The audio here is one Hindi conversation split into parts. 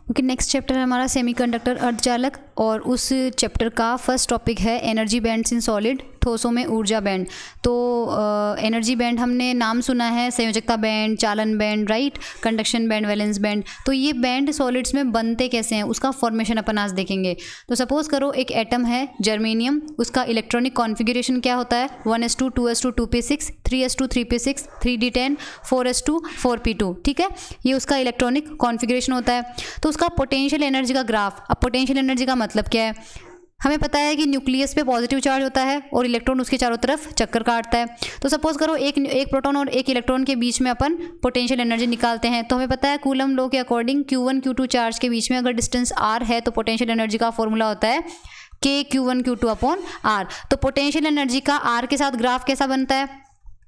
ओके, नेक्स्ट चैप्टर है हमारा सेमीकंडक्टर अर्धचालक और उस चैप्टर का फर्स्ट टॉपिक है एनर्जी बैंड्स इन सॉलिड, ठोसों में ऊर्जा बैंड। तो एनर्जी बैंड हमने नाम सुना है, संयोजकता बैंड, चालन band, right, conduction band, valence band. तो ये बैंड सॉलिड्स में बनते कैसे हैं उसका फॉर्मेशन अपन आज देखेंगे। तो सपोज करो एक एटम है जर्मेनियम, उसका इलेक्ट्रॉनिक कॉन्फ़िगरेशन क्या होता है 1s2 2s2 2p6 3s2 3p6 3d10 4s2 4p2, ठीक है, ये उसका इलेक्ट्रॉनिक कॉन्फ़िगरेशन होता है। तो उसका पोटेंशियल एनर्जी का ग्राफ, अब पोटेंशियल एनर्जी का मतलब क्या है, हमें पता है कि न्यूक्लियस पे पॉजिटिव चार्ज होता है और इलेक्ट्रॉन उसके चारों तरफ चक्कर काटता है। तो सपोज करो एक प्रोटॉन और एक इलेक्ट्रॉन के बीच में अपन पोटेंशियल एनर्जी निकालते हैं। तो हमें पता है कूलम लॉ के अकॉर्डिंग Q1 Q2 चार्ज के बीच में अगर डिस्टेंस r है तो पोटेंशियल एनर्जी का फॉर्मूला होता है K Q1 Q2 upon r। तो पोटेंशियल एनर्जी का r के साथ ग्राफ कैसा बनता है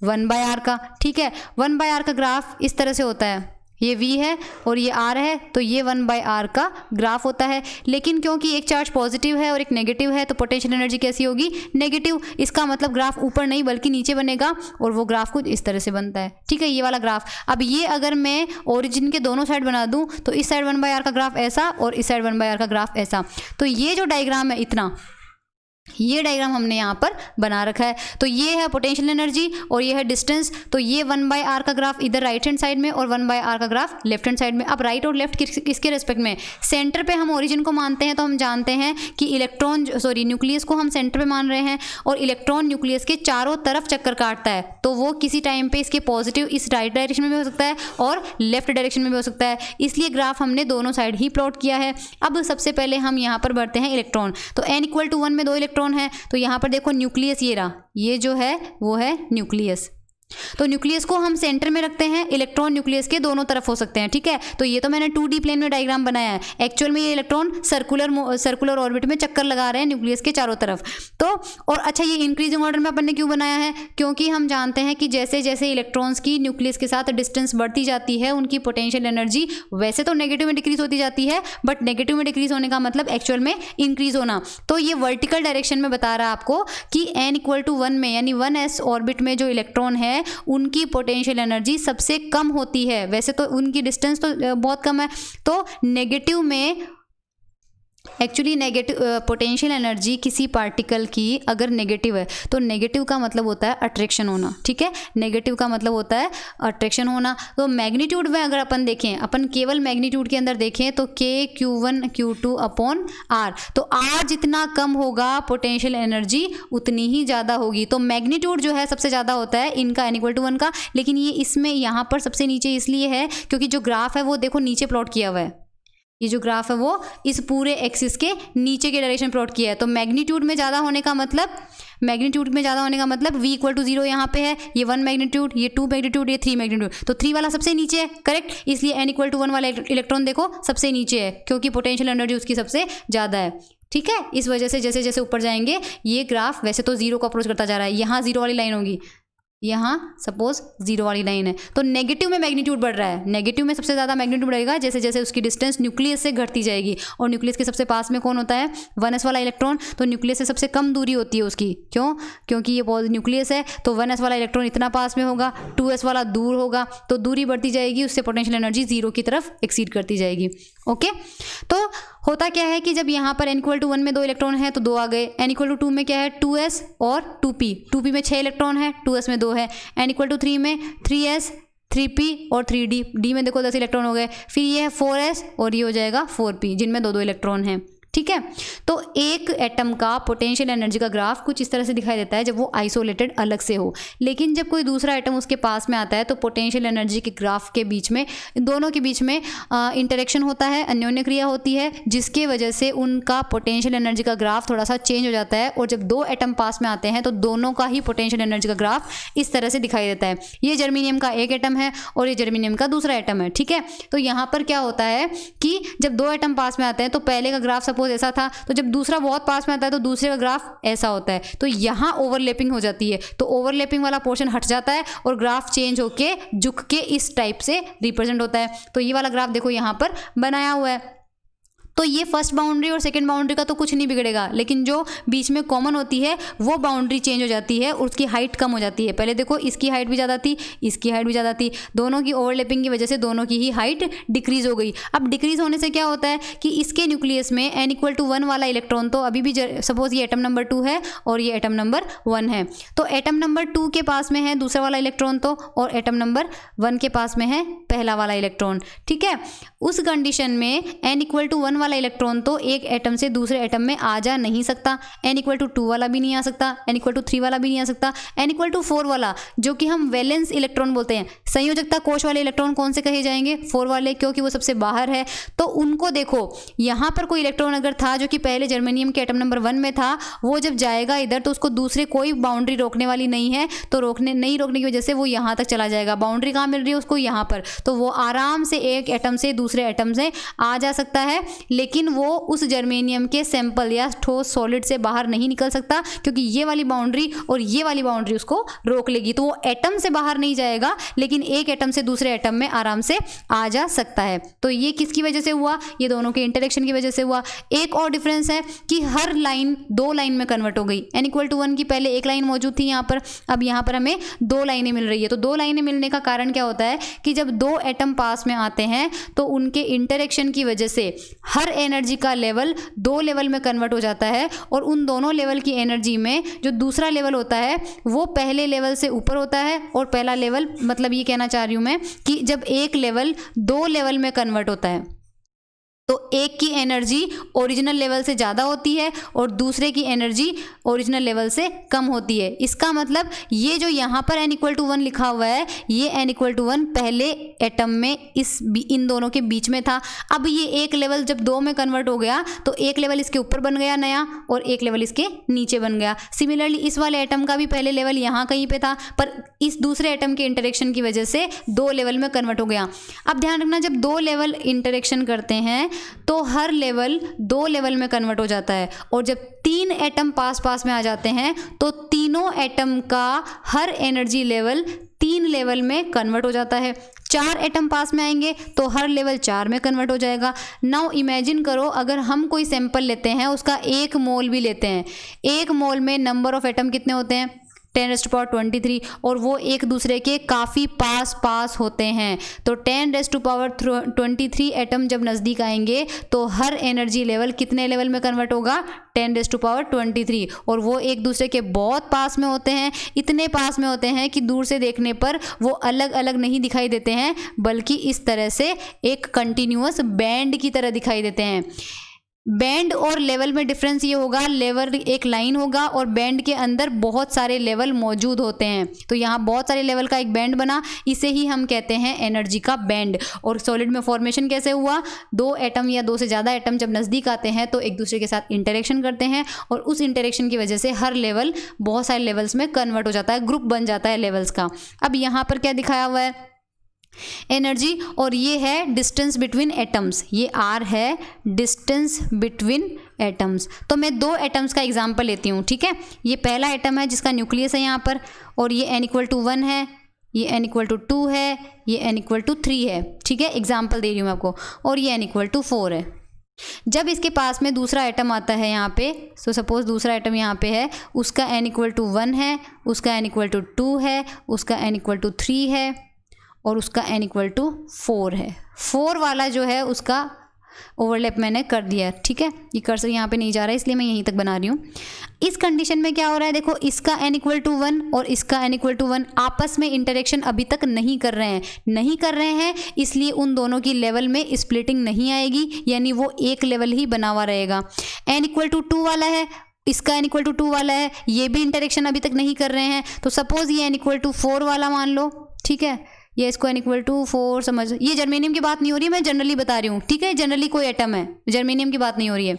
1/r का, ठीक है। 1/r का ग्राफ इस तरह से होता है, ये v है और ये r है, तो ये 1/r का ग्राफ होता है। लेकिन क्योंकि एक चार्ज पॉजिटिव है और एक नेगेटिव है तो पोटेंशियल एनर्जी कैसी होगी, नेगेटिव। इसका मतलब ग्राफ ऊपर नहीं बल्कि नीचे बनेगा और वो ग्राफ कुछ इस तरह से बनता है, ठीक है, ये वाला ग्राफ। अब ये अगर मैं ओरिजिन के दोनों साइड बना दूं तो इस साइड 1/r का ग्राफ ऐसा और इस साइड 1/r का ग्राफ ऐसा। तो ये जो डायग्राम है इतना, ये डायग्राम हमने यहाँ पर बना रखा है। तो ये है पोटेंशियल एनर्जी और ये है डिस्टेंस। तो ये 1/r का ग्राफ इधर राइट हैंड साइड में और 1/r का ग्राफ लेफ्ट हैंड साइड में। अब राइट और लेफ्ट किसके रेस्पेक्ट में, सेंटर पे हम ओरिजिन को मानते हैं तो हम जानते हैं कि न्यूक्लियस को हम सेंटर पे मान रहे हैं और इलेक्ट्रॉन न्यूक्लियस के चारों तरफ चक्कर काटता है। तो वो किसी टाइम पे इसके पॉजिटिव इस राइट डायरेक्शन में भी हो सकता है और लेफ्ट डायरेक्शन में भी हो सकता है, इसलिए ग्राफ हमने दोनों साइड ही प्लॉट किया है। अब सबसे पहले हम यहाँ पर बढ़ते हैं इलेक्ट्रॉन। तो n=1 में 2 इलेक्ट्रॉन है। तो यहां पर देखो न्यूक्लियस ये रहा, ये जो है वो है न्यूक्लियस। तो न्यूक्लियस को हम सेंटर में रखते हैं, इलेक्ट्रॉन न्यूक्लियस के दोनों तरफ हो सकते हैं, ठीक है। तो ये तो मैंने 2D प्लेन में डायग्राम बनाया है, एक्चुअल में ये इलेक्ट्रॉन सर्कुलर ऑर्बिट में चक्कर लगा रहे हैं न्यूक्लियस के चारों तरफ। तो और अच्छा, ये इंक्रीजिंग ऑर्डर में अपन ने क्यों बनाया है, क्योंकि हम जानते हैं कि जैसे जैसे इलेक्ट्रॉन्स की न्यूक्लियस के साथ डिस्टेंस बढ़ती जाती है उनकी पोटेंशियल एनर्जी वैसे तो नेगेटिव में डिक्रीज होती जाती है, बट नेगेटिव में डिक्रीज होने का मतलब एक्चुअल में इंक्रीज होना। तो ये वर्टिकल डायरेक्शन में बता रहा है आपको कि n=1 में यानी 1s ऑर्बिट में जो इलेक्ट्रॉन है उनकी पोटेंशियल एनर्जी सबसे कम होती है। वैसे तो उनकी डिस्टेंस तो बहुत कम है, तो नेगेटिव में एक्चुअली नेगेटिव पोटेंशियल एनर्जी किसी पार्टिकल की अगर नेगेटिव है तो नेगेटिव का मतलब होता है अट्रैक्शन होना, ठीक है, नेगेटिव का मतलब होता है अट्रैक्शन होना। तो मैग्नीट्यूड में अगर अपन देखें, अपन केवल मैग्नीट्यूड के अंदर देखें तो K Q1 Q2 upon R। तो R जितना कम होगा पोटेंशियल एनर्जी उतनी ही ज़्यादा होगी। तो मैग्नीट्यूड जो है सबसे ज़्यादा होता है इनका n=1 का, लेकिन ये इसमें यहाँ पर सबसे नीचे इसलिए है क्योंकि जो ग्राफ है वो देखो नीचे प्लॉट किया हुआ है, ये जो ग्राफ है वो इस पूरे एक्सिस के नीचे के डायरेक्शन प्लॉट किया है। तो मैग्नीट्यूड में ज़्यादा होने का मतलब v=0 यहाँ पे है, ये 1 मैग्नीट्यूड, ये 2 मैग्नीट्यूड, ये 3 मैग्नीट्यूड। तो 3 वाला सबसे नीचे है, करेक्ट, इसलिए n=1 वाला इलेक्ट्रॉन देखो सबसे नीचे है क्योंकि पोटेंशियल एनर्जी उसकी सबसे ज़्यादा है, ठीक है। इस वजह से जैसे जैसे ऊपर जाएंगे ये ग्राफ वैसे तो 0 को अप्रोच करता जा रहा है। यहाँ 0 वाली लाइन होगी, यहाँ सपोज 0 वाली लाइन है, तो नेगेटिव में मैग्नीट्यूड बढ़ रहा है। नेगेटिव में सबसे ज़्यादा मैग्नीट्यूड बढ़ेगा जैसे जैसे उसकी डिस्टेंस न्यूक्लियस से घटती जाएगी। और न्यूक्लियस के सबसे पास में कौन होता है 1s वाला इलेक्ट्रॉन। तो न्यूक्लियस से सबसे कम दूरी होती है उसकी, क्यों, क्योंकि ये न्यूक्लियस है तो 1s वाला इलेक्ट्रॉन इतना पास में होगा, 2s वाला दूर होगा, तो दूरी बढ़ती जाएगी, उससे पोटेंशियल एनर्जी 0 की तरफ एक्सीड करती जाएगी। ओके, तो होता क्या है कि जब यहाँ पर n=1 में 2 इलेक्ट्रॉन है तो 2 आ गए, n=2 में क्या है 2s और 2p में 6 इलेक्ट्रॉन है, 2s में 2 है, n=3 में 3s 3p और 3d, d में देखो 10 इलेक्ट्रॉन हो गए, फिर ये है 4s और ये हो जाएगा 4p जिनमें 2 इलेक्ट्रॉन हैं, ठीक है। तो एक एटम का पोटेंशियल एनर्जी का ग्राफ कुछ इस तरह से दिखाई देता है जब वो आइसोलेटेड अलग से हो, लेकिन जब कोई दूसरा एटम उसके पास में आता है तो पोटेंशियल एनर्जी के ग्राफ के बीच में, दोनों के बीच में इंटरेक्शन होता है, अन्योन्य क्रिया होती है, जिसके वजह से उनका पोटेंशियल एनर्जी का ग्राफ थोड़ा सा चेंज हो जाता है। और जब 2 एटम पास में आते हैं तो दोनों का ही पोटेंशियल एनर्जी का ग्राफ इस तरह से दिखाई देता है। ये जर्मेनियम का एक एटम है और ये जर्मेनियम का दूसरा एटम है, ठीक है। तो यहाँ पर क्या होता है कि जब 2 एटम पास में आते हैं तो पहले का ग्राफ सपोज ऐसा था, तो जब दूसरा बहुत पास में आता है तो दूसरे का ग्राफ ऐसा होता है, तो यहाँ ओवरलैपिंग हो जाती है, तो ओवरलैपिंग वाला पोर्शन हट जाता है और ग्राफ चेंज होके झुक के इस टाइप से रिप्रेजेंट होता है। तो ये वाला ग्राफ देखो यहाँ पर बनाया हुआ है। तो ये फर्स्ट बाउंड्री और सेकंड बाउंड्री का तो कुछ नहीं बिगड़ेगा, लेकिन जो बीच में कॉमन होती है वो बाउंड्री चेंज हो जाती है और उसकी हाइट कम हो जाती है। पहले देखो इसकी हाइट भी ज़्यादा थी, इसकी हाइट भी ज़्यादा थी, दोनों की ओवरलैपिंग की वजह से दोनों की ही हाइट डिक्रीज हो गई। अब डिक्रीज होने से क्या होता है कि इसके न्यूक्लियस में n=1 वाला इलेक्ट्रॉन तो अभी भी, सपोज ये एटम नंबर 2 है और ये एटम नंबर 1 है, तो एटम नंबर 2 के पास में है दूसरा वाला इलेक्ट्रॉन तो, और एटम नंबर 1 के पास में है पहला वाला इलेक्ट्रॉन। ठीक है, उस कंडीशन में n=1 वाला इलेक्ट्रॉन तो एक एटम से दूसरे एटम में आ जा नहीं सकता, n=2 वाला भी नहीं आ सकता, n=3 वाला भी नहीं आ सकता, n=4 वाला जो कि हम वैलेंस इलेक्ट्रॉन बोलते हैं, संयोजकता कोश वाले इलेक्ट्रॉन कौन से कहे जाएंगे? 4 वाले, क्योंकि वो सबसे बाहर है। तो उनको देखो, यहाँ पर कोई इलेक्ट्रॉन अगर था जो कि पहले जर्मेनियम के एटम नंबर 1 में था, वो जब जाएगा इधर तो उसको दूसरे कोई बाउंड्री रोकने वाली नहीं है, तो रोकने की वजह से वो यहाँ तक चला जाएगा। बाउंड्री कहाँ मिल रही है उसको? यहाँ पर, तो वो आराम से एक एटम से दूसरे एटम से आ जा सकता है, लेकिन वो उस जर्मेनियम के सैंपल या ठोस सॉलिड से बाहर नहीं निकल सकता, क्योंकि ये वाली बाउंड्री और ये वाली बाउंड्री उसको रोक लेगी। तो वो एटम से बाहर नहीं जाएगा, लेकिन एक एटम से दूसरे एटम में आराम से आ जा सकता है। तो ये किसकी वजह से हुआ? ये दोनों के इंटरेक्शन की वजह से हुआ। एक और डिफरेंस है कि हर लाइन 2 लाइन में कन्वर्ट हो गई। n=1 की पहले एक लाइन मौजूद थी यहाँ पर, अब यहाँ पर हमें 2 लाइनें मिल रही है। तो 2 लाइनें मिलने का कारण क्या होता है कि जब 2 एटम पास में आते हैं तो उनके इंटरेक्शन की वजह से हर एनर्जी का लेवल 2 लेवल में कन्वर्ट हो जाता है, और उन दोनों लेवल की एनर्जी में जो दूसरा लेवल होता है वो पहले लेवल से ऊपर होता है, और पहला लेवल, मतलब ये कहना चाह रही हूँ मैं कि जब एक लेवल 2 लेवल में कन्वर्ट होता है तो एक की एनर्जी ओरिजिनल लेवल से ज़्यादा होती है और दूसरे की एनर्जी ओरिजिनल लेवल से कम होती है। इसका मतलब ये जो यहाँ पर n=1 लिखा हुआ है, ये n=1 पहले एटम में इन दोनों के बीच में था। अब ये एक लेवल जब 2 में कन्वर्ट हो गया तो एक लेवल इसके ऊपर बन गया नया, और एक लेवल इसके नीचे बन गया। सिमिलरली इस वाले एटम का भी पहले लेवल यहाँ कहीं पे था, पर इस दूसरे एटम के इंटरेक्शन की वजह से 2 लेवल में कन्वर्ट हो गया। अब ध्यान रखना, जब 2 लेवल इंटरेक्शन करते हैं तो हर लेवल 2 लेवल में कन्वर्ट हो जाता है, और जब 3 एटम पास में आ जाते हैं तो तीनों एटम का हर एनर्जी लेवल 3 लेवल में कन्वर्ट हो जाता है। 4 एटम पास में आएंगे तो हर लेवल 4 में कन्वर्ट हो जाएगा। नाउ इमेजिन करो, अगर हम कोई सैंपल लेते हैं, उसका 1 मोल भी लेते हैं, 1 मोल में नंबर ऑफ एटम कितने होते हैं? 10⁻23, और वो एक दूसरे के काफ़ी पास होते हैं। तो 10⁻23 एटम जब नज़दीक आएंगे तो हर एनर्जी लेवल कितने लेवल में कन्वर्ट होगा? 10⁻23, और वो एक दूसरे के बहुत पास में होते हैं, इतने पास में होते हैं कि दूर से देखने पर वो अलग अलग नहीं दिखाई देते हैं, बल्कि इस तरह से एक कंटिन्यूअस बैंड की तरह दिखाई देते हैं। बैंड और लेवल में डिफरेंस ये होगा, लेवल एक लाइन होगा और बैंड के अंदर बहुत सारे लेवल मौजूद होते हैं। तो यहाँ बहुत सारे लेवल का एक बैंड बना, इसे ही हम कहते हैं एनर्जी का बैंड। और सॉलिड में फॉर्मेशन कैसे हुआ? 2 एटम या 2 से ज़्यादा एटम जब नज़दीक आते हैं तो एक दूसरे के साथ इंटरेक्शन करते हैं, और उस इंटरेक्शन की वजह से हर लेवल बहुत सारे लेवल्स में कन्वर्ट हो जाता है, ग्रुप बन जाता है लेवल्स का। अब यहाँ पर क्या दिखाया हुआ है? एनर्जी, और ये है डिस्टेंस बिटवीन एटम्स, ये r है डिस्टेंस बिटवीन एटम्स। तो मैं 2 एटम्स का एग्जांपल लेती हूँ, ठीक है। ये पहला एटम है जिसका न्यूक्लियस है यहाँ पर, और ये n=1 है, ये n=2 है, ये n=3 है, ठीक है। एग्जांपल दे रही हूँ मैं आपको। और ये n=4 है। जब इसके पास में दूसरा एटम आता है यहाँ पे, सो सपोज दूसरा एटम यहाँ पे है, उसका n=1 है, उसका n=2 है, उसका n=3 है, और उसका n=4 है। 4 वाला जो है उसका ओवरलैप मैंने कर दिया, ठीक है। ये कर्सर यहाँ पे नहीं जा रहा है, इसलिए मैं यहीं तक बना रही हूँ। इस कंडीशन में क्या हो रहा है? देखो, इसका n=1 और इसका n=1 आपस में इंटरेक्शन अभी तक नहीं कर रहे हैं, इसलिए उन दोनों की लेवल में स्प्लिटिंग नहीं आएगी, यानी वो एक लेवल ही बना हुआ रहेगा। n=2 वाला है, इसका n=2 वाला है, ये भी इंटरेक्शन अभी तक नहीं कर रहे हैं। तो सपोज ये n=4 वाला मान लो, ठीक है। ये इसको n=4 समझ, ये जर्मेनियम की बात नहीं हो रही है, मैं जनरली बता रही हूँ, ठीक है। जनरली कोई एटम है, जर्मेनियम की बात नहीं हो रही है।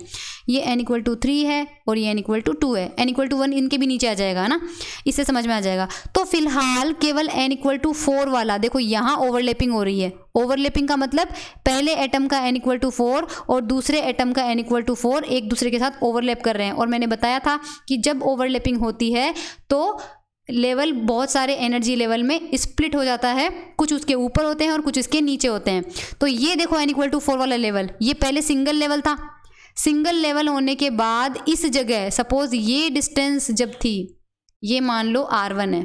ये n=3 है और ये n=2 है, n=1 इनके भी नीचे आ जाएगा ना, इससे समझ में आ जाएगा। तो फिलहाल केवल n=4 वाला, देखो यहाँ ओवरलैपिंग हो रही है। ओवरलैपिंग का मतलब पहले एटम का n=4 और दूसरे एटम का n=4 एक दूसरे के साथ ओवरलैप कर रहे हैं। और मैंने बताया था कि जब ओवरलैपिंग होती है तो लेवल बहुत सारे एनर्जी लेवल में स्प्लिट हो जाता है, कुछ उसके ऊपर होते हैं और कुछ इसके नीचे होते हैं। तो ये देखो n=4 वाला लेवल, ये पहले सिंगल लेवल था, सिंगल लेवल होने के बाद इस जगह सपोज ये डिस्टेंस जब थी, ये मान लो R1 है,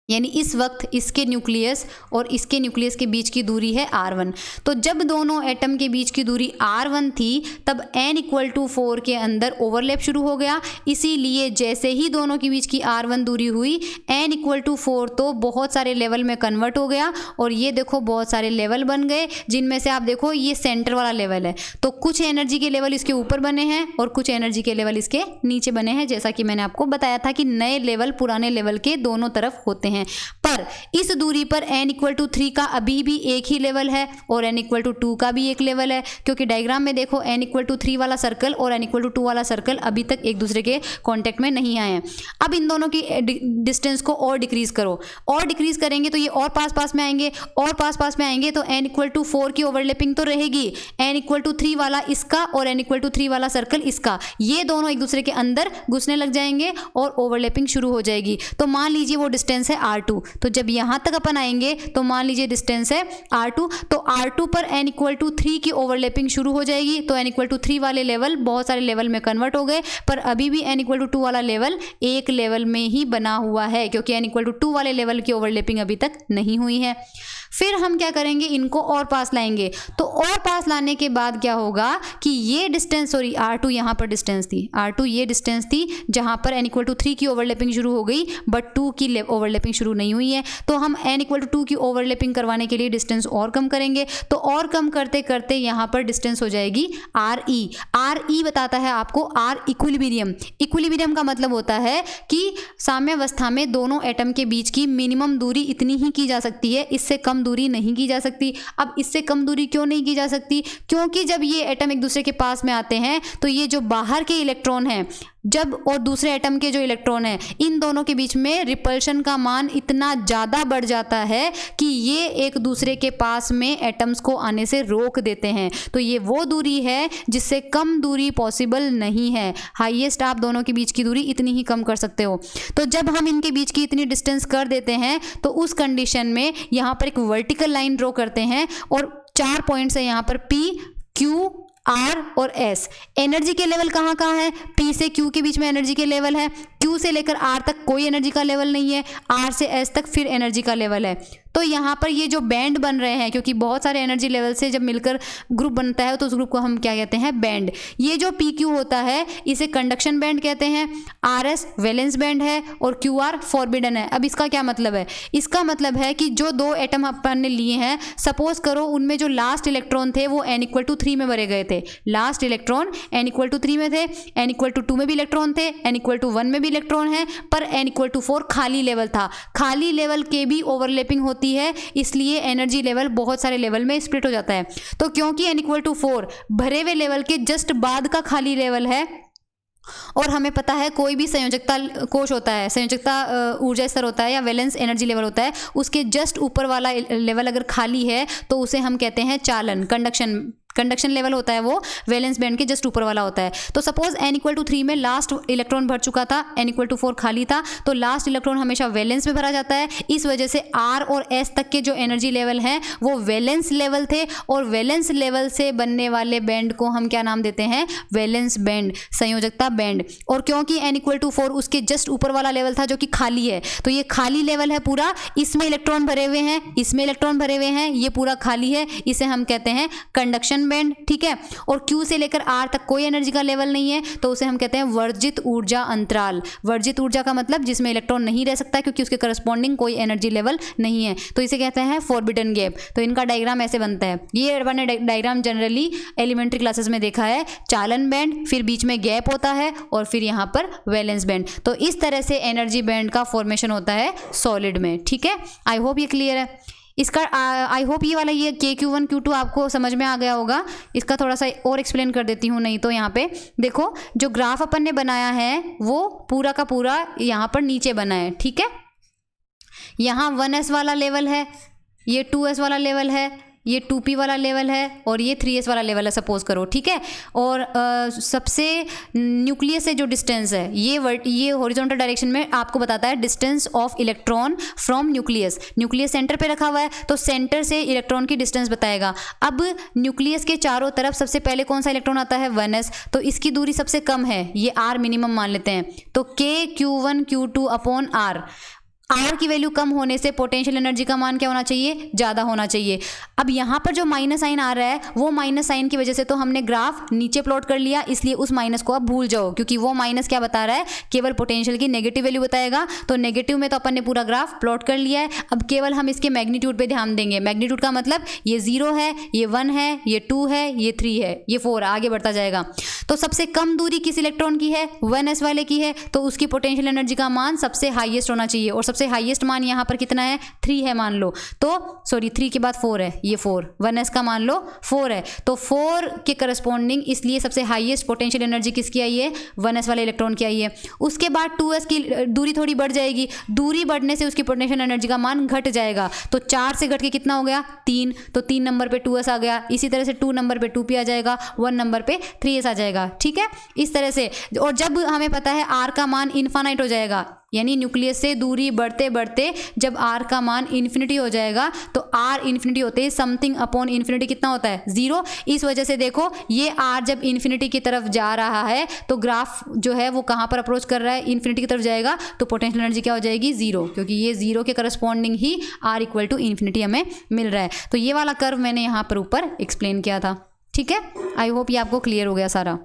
यानी इस वक्त इसके न्यूक्लियस और इसके न्यूक्लियस के बीच की दूरी है R1। तो जब दोनों एटम के बीच की दूरी R1 थी तब n=4 के अंदर ओवरलैप शुरू हो गया। इसीलिए जैसे ही दोनों के बीच की R1 दूरी हुई, n=4 तो बहुत सारे लेवल में कन्वर्ट हो गया और ये देखो बहुत सारे लेवल बन गए, जिनमें से आप देखो ये सेंटर वाला लेवल है। तो कुछ एनर्जी के लेवल इसके ऊपर बने हैं और कुछ एनर्जी के लेवल इसके नीचे बने हैं, जैसा कि मैंने आपको बताया था कि नए लेवल पुराने लेवल के दोनों तरफ होते हैं। पर इस दूरी पर n=3 का अभी भी एक ही लेवल है और n=2 का भी एक लेवल है, क्योंकि डायग्राम में देखो n=3 वाला सर्कल और n=2 वाला सर्कल अभी तक एक दूसरे के कांटेक्ट में नहीं आए हैं। अब इन दोनों की डिस्टेंस को और डिक्रीज करो, और डिक्रीज करेंगे तो ये और पास पास में आएंगे और पास पास में आएंगे, तो n=4 की ओवरलैपिंग तो रहेगी। n=3 वाला इसका और n=3 वाला सर्कल इसका, ये दोनों एक दूसरे के अंदर घुसने लग जाएंगे और ओवरलैपिंग शुरू हो जाएगी। तो मान लीजिए वो डिस्टेंस है R2, तो जब यहां तक अपन आएंगे तो मान लीजिए डिस्टेंस है R2, तो R2 पर n=3 की ओवरलैपिंग शुरू हो जाएगी। तो n=3 वाले लेवल बहुत सारे लेवल में कन्वर्ट हो गए, पर अभी भी n=2 वाला लेवल एक लेवल में ही बना हुआ है, क्योंकि n=2 वाले लेवल की ओवरलैपिंग अभी तक नहीं हुई है। फिर हम क्या करेंगे, इनको और पास लाएंगे। तो और पास लाने के बाद क्या होगा कि ये डिस्टेंस, सॉरी R2 यहाँ पर डिस्टेंस थी, R2 ये डिस्टेंस थी जहाँ पर n=3 की ओवरलैपिंग शुरू हो गई बट 2 की ओवरलैपिंग शुरू नहीं हुई है। तो हम n=2 की ओवरलैपिंग करवाने के लिए डिस्टेंस और कम करेंगे। तो और कम करते करते यहाँ पर डिस्टेंस हो जाएगी RE बताता है आपको R इक्विलिब्रियम। इक्विलिब्रियम का मतलब होता है कि साम्यावस्था में दोनों एटम के बीच की मिनिमम दूरी इतनी ही की जा सकती है, इससे कम दूरी नहीं की जा सकती। अब इससे कम दूरी क्यों नहीं की जा सकती, क्योंकि जब ये एटम एक दूसरे के पास में आते हैं तो ये जो बाहर के इलेक्ट्रॉन हैं जब और दूसरे एटम के जो इलेक्ट्रॉन हैं, इन दोनों के बीच में रिपल्शन का मान इतना ज़्यादा बढ़ जाता है कि ये एक दूसरे के पास में एटम्स को आने से रोक देते हैं। तो ये वो दूरी है जिससे कम दूरी पॉसिबल नहीं है। हाईएस्ट आप दोनों के बीच की दूरी इतनी ही कम कर सकते हो। तो जब हम इनके बीच की इतनी डिस्टेंस कर देते हैं तो उस कंडीशन में यहाँ पर एक वर्टिकल लाइन ड्रॉ करते हैं और 4 पॉइंट्स है यहाँ पर P, Q, R और S। एनर्जी के लेवल कहाँ कहाँ है, P से Q के बीच में एनर्जी के लेवल है, Q से लेकर R तक कोई एनर्जी का लेवल नहीं है, R से S तक फिर एनर्जी का लेवल है। तो यहाँ पर ये जो बैंड बन रहे हैं, क्योंकि बहुत सारे एनर्जी लेवल से जब मिलकर ग्रुप बनता है तो उस ग्रुप को हम क्या कहते हैं, बैंड। ये जो PQ होता है इसे कंडक्शन बैंड कहते हैं, RS वैलेंस बैंड है और QR फॉरबिडन है। अब इसका क्या मतलब है, इसका मतलब है कि जो दो एटम अपन ने लिए हैं, सपोज करो उनमें जो लास्ट इलेक्ट्रॉन थे वो n=3 में भरे गए थे। लास्ट इलेक्ट्रॉन n=3 में थे, n=2 में भी इलेक्ट्रॉन थे, n=1 में भी इलेक्ट्रॉन है, पर n=4 खाली लेवल था। खाली लेवल के भी ओवरलैपिंग होती है, इसलिए एनर्जी लेवल बहुत सारे लेवल में स्प्लिट हो जाता है। तो क्योंकि n=4 भरे हुए लेवल के जस्ट बाद का खाली लेवल है और हमें पता है कोई भी संयोजकता कोश होता है, संयोजकता ऊर्जा स्तर होता है या वैलेंस एनर्जी लेवल होता है, उसके जस्ट ऊपर वाला लेवल अगर खाली है तो उसे हम कहते हैं चालन, कंडक्शन लेवल होता है वो वैलेंस बैंड के जस्ट ऊपर वाला होता है। तो सपोज n=3 में लास्ट इलेक्ट्रॉन भर चुका था, n=4 खाली था, तो लास्ट इलेक्ट्रॉन हमेशा वैलेंस में भरा जाता है। इस वजह से R और S तक के जो एनर्जी लेवल हैं वो वैलेंस लेवल थे और वैलेंस लेवल से बनने वाले बैंड को हम क्या नाम देते हैं, वैलेंस बैंड, संयोजकता बैंड। और क्योंकि n=4 उसके जस्ट ऊपर वाला लेवल था जो कि खाली है, तो ये खाली लेवल है पूरा, इसमें इलेक्ट्रॉन भरे हुए हैं, इसमें इलेक्ट्रॉन भरे हुए हैं, ये पूरा खाली है, इसे हम कहते हैं कंडक्शन बैंड। ठीक है, और Q से लेकर R तक कोई एनर्जी का लेवल नहीं है, तो उसे हम कहते हैं वर्जित ऊर्जा अंतराल। वर्जित ऊर्जा का मतलब जिसमें इलेक्ट्रॉन नहीं रह सकता क्योंकि उसके करस्पॉन्डिंग कोई एनर्जी लेवल नहीं है, तो इसे कहते हैं फॉरबिडन गैप। तो इनका डायग्राम ऐसे बनता है, ये मैंने डायग्राम जनरली एलिमेंट्री क्लासेस में देखा है, चालन बैंड, फिर बीच में गैप होता है और फिर यहाँ पर वैलेंस बैंड। तो इस तरह से एनर्जी बैंड का फॉर्मेशन होता है सॉलिड में। ठीक है, आई होप ये क्लियर है। इसका आई होप ये वाला ये Q1 Q2 आपको समझ में आ गया होगा। इसका थोड़ा सा और एक्सप्लेन कर देती हूँ, नहीं तो यहाँ पे देखो जो ग्राफ अपन ने बनाया है वो पूरा का पूरा यहाँ पर नीचे बना है। ठीक है, यहाँ 1s वाला लेवल है, ये 2s वाला लेवल है, ये 2p वाला लेवल है और ये 3s वाला लेवल है सपोज करो, ठीक है। और सबसे न्यूक्लियस से जो डिस्टेंस है ये हॉरिजॉन्टल डायरेक्शन में आपको बताता है distance of electron from nucleus. Nucleus centre पे रखा हुआ है तो सेंटर से इलेक्ट्रॉन की डिस्टेंस बताएगा। अब न्यूक्लियस के चारों तरफ सबसे पहले कौन सा इलेक्ट्रॉन आता है, 1s, तो इसकी दूरी सबसे कम है, ये r मिनिमम मान लेते हैं, तो k q1 q2 upon r। R की वैल्यू कम होने से पोटेंशियल एनर्जी का मान क्या होना चाहिए, ज़्यादा होना चाहिए। अब यहाँ पर जो माइनस साइन आ रहा है वो माइनस साइन की वजह से तो हमने ग्राफ नीचे प्लॉट कर लिया, इसलिए उस माइनस को आप भूल जाओ, क्योंकि वो माइनस क्या बता रहा है, केवल पोटेंशियल की नेगेटिव वैल्यू बताएगा। तो नेगेटिव में तो अपन ने पूरा ग्राफ प्लॉट कर लिया है। अब केवल हम इसके मैग्नीट्यूड पे ध्यान देंगे। मैग्नीट्यूड का मतलब ये 0 है, ये 1 है, ये 2 है, ये 3 है, ये 4 आगे बढ़ता जाएगा। तो सबसे कम दूरी किस इलेक्ट्रॉन की है, 1s वाले की है, तो उसकी पोटेंशियल एनर्जी का मान सबसे हाईएस्ट होना चाहिए। और सबसे हाईएस्ट मान यहाँ पर कितना है, 3 है मान लो, तो सॉरी 3 के बाद 4 है, ये 4, 1s का मान लो 4 है, तो 4 के करस्पॉन्डिंग इसलिए सबसे हाईएस्ट पोटेंशियल एनर्जी किसकी आई है, 1s वाले इलेक्ट्रॉन की आई है। उसके बाद 2s की दूरी थोड़ी बढ़ जाएगी, दूरी बढ़ने से उसकी पोटेंशियल एनर्जी का मान घट जाएगा। तो 4 से घट के कितना हो गया, 3, तो 3 नंबर पे 2s आ गया। इसी तरह से 2 नंबर पे 2p आ जाएगा, 1 नंबर पे 3s आ जाएगा, ठीक है, इस तरह से। और जब हमें पता है r का मान इन्फानाइट हो जाएगा, यानी न्यूक्लियस से दूरी बढ़ते बढ़ते जब r का मान इन्फिनिटी हो जाएगा, तो r इन्फिनिटी होते ही समथिंग अपॉन इन्फिनिटी कितना होता है, 0। इस वजह से देखो ये r जब इन्फिनिटी की तरफ जा रहा है तो ग्राफ जो है वो कहाँ पर अप्रोच कर रहा है, इन्फिनिटी की तरफ जाएगा, तो पोटेंशियल एनर्जी क्या हो जाएगी, 0, क्योंकि ये 0 के करस्पॉन्डिंग ही r इक्वल टू इन्फिनिटी हमें मिल रहा है। तो ये वाला कर्व मैंने यहाँ पर ऊपर एक्सप्लेन किया था, ठीक है। आई होप ये आपको क्लियर हो गया सारा।